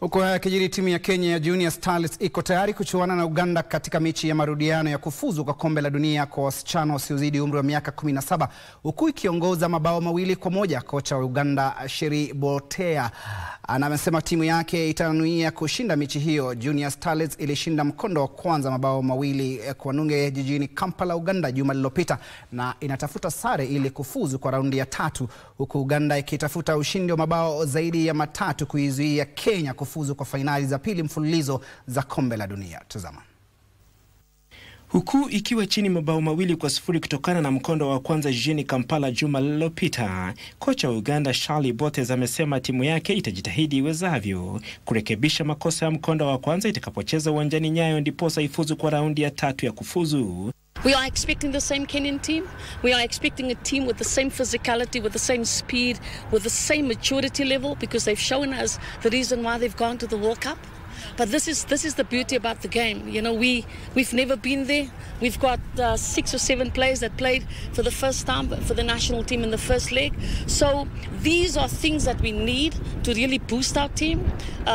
Huko yakijiri, timu ya Kenya ya Junior Starlets iko tayari kuchuana na Uganda katika mechi ya marudiano ya kufuzu kwa kombe la dunia kwa wasichana wasiozidi umri wa miaka 17, huku ikiongoza mabao 2-1. Kocha wa Uganda Sheri Botea amesema timu yake itanuia kushinda mechi hiyo. Junior Starlets ilishinda mkondo wa kwanza mabao 2-0 jijini Kampala, Uganda juma lililopita, na inatafuta sare ili kufuzu kwa raundi ya 3, huku Uganda ikitafuta ushindi wa mabao zaidi ya 3 kuizuia Kenya kufuzu kwa fainali za pili mfululizo za kombe la dunia. Tazama. Huku ikiwa chini mabao 2-0 kutokana na mkondo wa kwanza jijini Kampala juma lililopita, kocha wa Uganda Sheri Botea amesema timu yake itajitahidi iwezavyo kurekebisha makosa ya mkondo wa kwanza itakapocheza uwanjani Nyayo ndiposa ifuzu kwa raundi ya 3 ya kufuzu. We are expecting the same Kenyan team. We are expecting a team with the same physicality, with the same speed, with the same maturity level, because they've shown us the reason why they've gone to the World Cup. But this is the beauty about the game. You know, we've never been there. We've got 6 or 7 players that played for the first time for the national team in the first leg. So these are things that we need to really boost our team.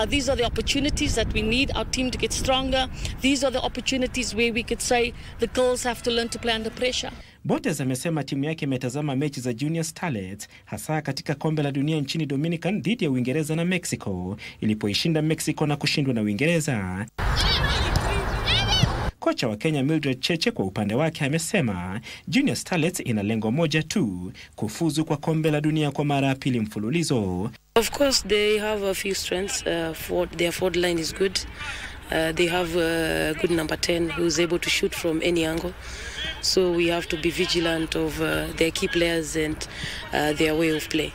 These are the opportunities that we need our team to get stronger. These are the opportunities where we could say the girls have to learn to play under pressure. Botea amesema timu yake imetazama mechi za Junior Starlets hasa katika kombe la dunia nchini Dominican dhidi ya Uingereza na Mexico, ilipoishinda Mexico na kushindwa na Uingereza. Kocha wa Kenya Mildred Cheche kwa upande wake amesema Junior Starlets ina lengo moja tu, kufuzu kwa kombe la dunia kwa mara ya pili mfululizo. Of course they have a few strengths. Their forward line is good. They have a good number 10 who's able to shoot from any angle. So we have to be vigilant of their key players and their way of play.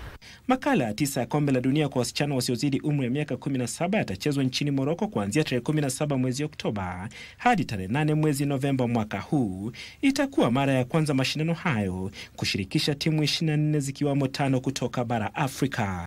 Makala ya 9 ya kombe la dunia kwa wasichana wasiozidi umri wa miaka 17 yatachezwa nchini Morocco kuanzia tarehe 17 mwezi Oktoba hadi tarehe 8 mwezi Novemba mwaka huu. Itakuwa mara ya kwanza mashindano hayo kushirikisha timu 24 zikiwamo 5 kutoka bara Afrika.